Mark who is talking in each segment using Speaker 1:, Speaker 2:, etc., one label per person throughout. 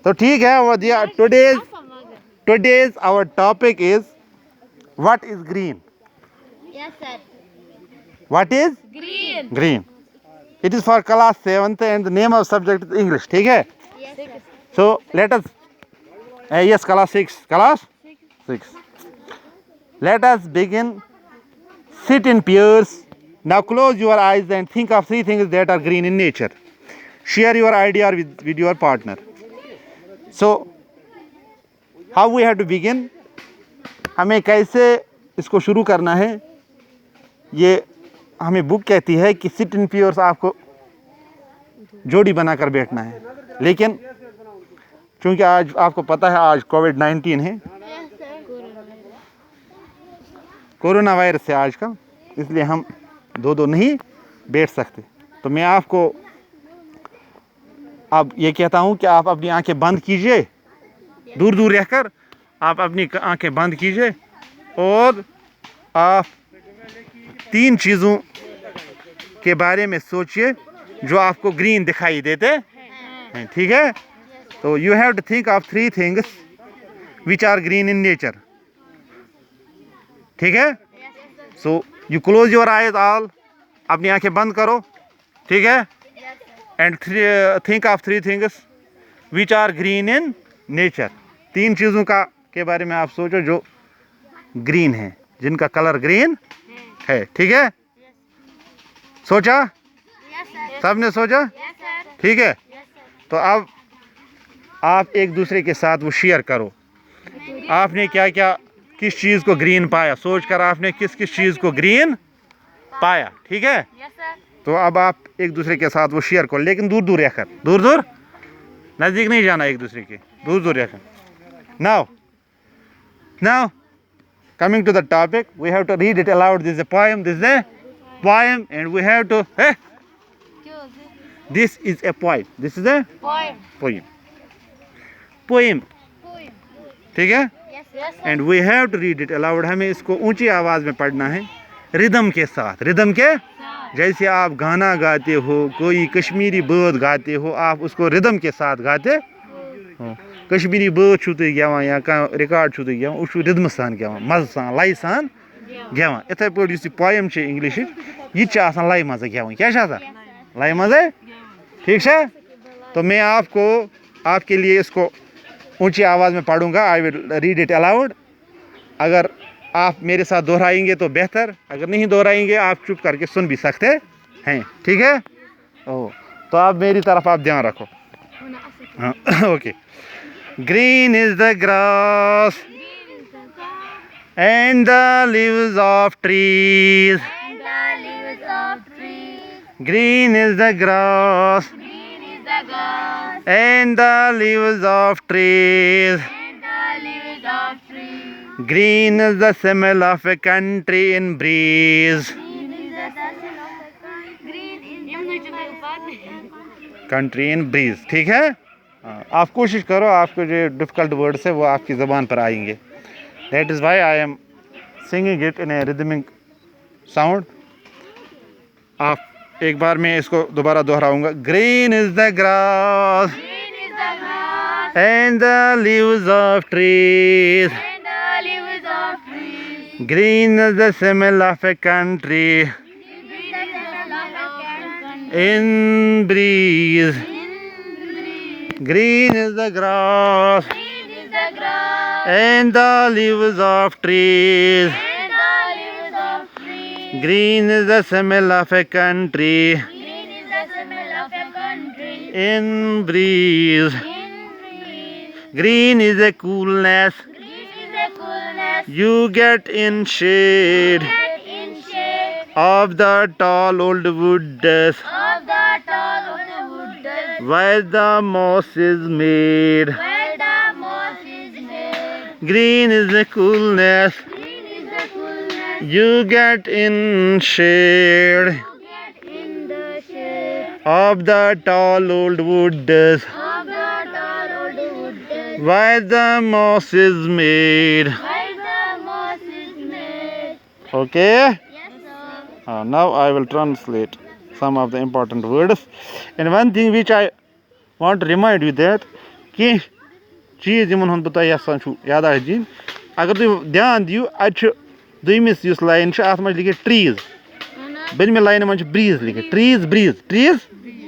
Speaker 1: तो ठीक है, वो दिया today's our topic is what is green?
Speaker 2: Yes, sir.
Speaker 1: What is
Speaker 2: Green.
Speaker 1: green? It is for class 7th and the name of subject is English. ठीक है?
Speaker 2: Yes, sir.
Speaker 1: So let us yes, class 6. Class 6. Let us begin. Sit in pairs. Now close your eyes and think of 3 things that are green in nature. Share your idea with your partner. So how we have to begin? हमें कैसे इसको शुरू करना है? ये हमें book कहती है कि सिट इन पेयर्स, आपको जोड़ी बनाकर बैठना है। लेकिन क्योंकि आज आपको पता है आज कोविड-19 है,
Speaker 2: Yes, sir.
Speaker 1: कोरोना वायरस है आज का, इसलिए हम दो नहीं बैठ सकते। तो मैं आपको अब ये कहता हूँ कि आप अपनी आंखें बंद कीजिए, दूर दूर रहकर आप अपनी आंखें बंद कीजिए और आप 3 चीज़ों के बारे में सोचिए जो आपको ग्रीन दिखाई देते हैं। ठीक है? तो you have to think of 3 things which are green in nature. ठीक है? So you close your eyes all, अपनी आंखें बंद करो। ठीक है? And think of 3 things which are green in nature. 3 चीज़ों का के बारे में आप सोचो जो ग्रीन है, जिनका कलर ग्रीन है। ठीक है? सोचा?
Speaker 2: Yes, sir.
Speaker 1: सबने सोचा?
Speaker 2: Yes, sir.
Speaker 1: ठीक है?
Speaker 2: Yes, sir.
Speaker 1: तो अब आप एक दूसरे के साथ वो शेयर करो, आपने क्या क्या किस चीज़ को ग्रीन पाया, सोच कर आपने किस किस चीज़ को ग्रीन पाया। ठीक है?
Speaker 2: Yes, sir.
Speaker 1: तो अब आप एक दूसरे के साथ वो शेयर करो, लेकिन दूर दूर रहकर, दूर दूर, नज़दीक नहीं जाना एक दूसरे के, दूर दूर रहकर। Now coming to the topic, we have to read it aloud. This is a poem, and we have to this is a poem, this is a
Speaker 2: Poem.
Speaker 1: poem. ठीक है?
Speaker 2: Yes, yes, sir.
Speaker 1: And we have to read it aloud. हमें इसको ऊंची आवाज़ में पढ़ना है, rhythm के साथ। रिदम के जैसे आप गाना गाते हो, कोई कश्मीरी बोध गाते हो, आप उसको रिदम के साथ गाते हो। कश्मीरी बोध छू तुम गेवान या रिकॉर्ड छू तुम गेवान, उस रिदम सान गेवान, मज़ सान, लय सान गेवान। इथे पे इस पोएम इंग्लिश यह लय मज़ गेवान, क्या लय मज़। ठीक है? तो मैं आपको आपके लिए इसको ऊंची आवाज़ में पढ़ूंगा। I will read it allowed. अगर आप मेरे साथ दोहराएंगे तो बेहतर, अगर नहीं दोहराएंगे आप चुप करके सुन भी सकते हैं। ठीक है? ओह, तो आप मेरी तरफ आप ध्यान रखो। हाँ, okay. Green is the grass and the leaves of trees.
Speaker 2: And the leaves of trees.
Speaker 1: Green is the grass
Speaker 2: Green is the grass.
Speaker 1: and the leaves of trees.
Speaker 2: And the leaves of trees.
Speaker 1: Green is the smell of a country in breeze.
Speaker 2: Green is the sun of the sun. Green is the
Speaker 1: Country in breeze. ठीक है? आप कोशिश करो, आपको जो difficult words है वो आपकी ज़बान पर आएंगे। That is why I am singing it in a rhythmic sound. आप एक बार मैं इसको दोबारा दोहराऊंगा। Green is the grass
Speaker 2: Green is the grass.
Speaker 1: and the leaves of trees.
Speaker 2: And the leaves of trees.
Speaker 1: Green is the smell of a country
Speaker 2: Green is the sun of the sun.
Speaker 1: in breeze. Green is the grass
Speaker 2: Green is the grass.
Speaker 1: and the leaves of trees.
Speaker 2: And the leaves of trees.
Speaker 1: Green is the smell of a country
Speaker 2: Green is the smell of a country.
Speaker 1: in breeze.
Speaker 2: In breeze.
Speaker 1: Green is a coolness
Speaker 2: Green is the coolness.
Speaker 1: you get in shade
Speaker 2: Get in shade
Speaker 1: of the tall old woods
Speaker 2: of the tall old wood.
Speaker 1: where the moss is made.
Speaker 2: Where the moss is made.
Speaker 1: Green is the coolness
Speaker 2: Green is the coolness.
Speaker 1: you get in shade
Speaker 2: Get in the shade
Speaker 1: of the tall old woods
Speaker 2: of the tall old wood.
Speaker 1: where the moss is made.
Speaker 2: Where the moss is made.
Speaker 1: Okay?
Speaker 2: Yes, sir.
Speaker 1: Now I will translate some of the important words. And one thing which I want to remind you that कह चीज Yemen बह तुम यसान यादाश्त दिन अगर तुम ध्यान दियो दुमिस use line अत मज लिखित ट्रीज बनिमे लाइन मज ब्रीज लिखित ट्रीज ब्रीज ट्रीज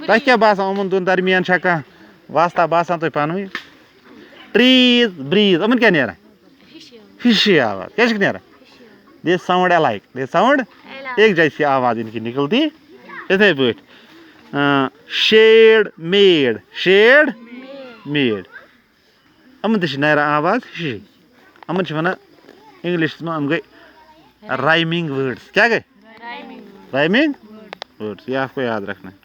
Speaker 1: तह क्या बासान उमन दोन दरमियान कह वास्ता बासान तुम पान ट्रीज ब्रीज उमन क्या नेरान फिशी आवाज क्या नेरान दे साउंड अलाइक दे साउंड एक जैसी आवाज इनकी निकलती इथे पे शेड मेड अमन तह नारान आवाज हिशी अमन वन इंग्लिश में गई राइमिंग वर्ड्स क्या गए राइमिंग वर्ड्स ये आपको याद रखना है।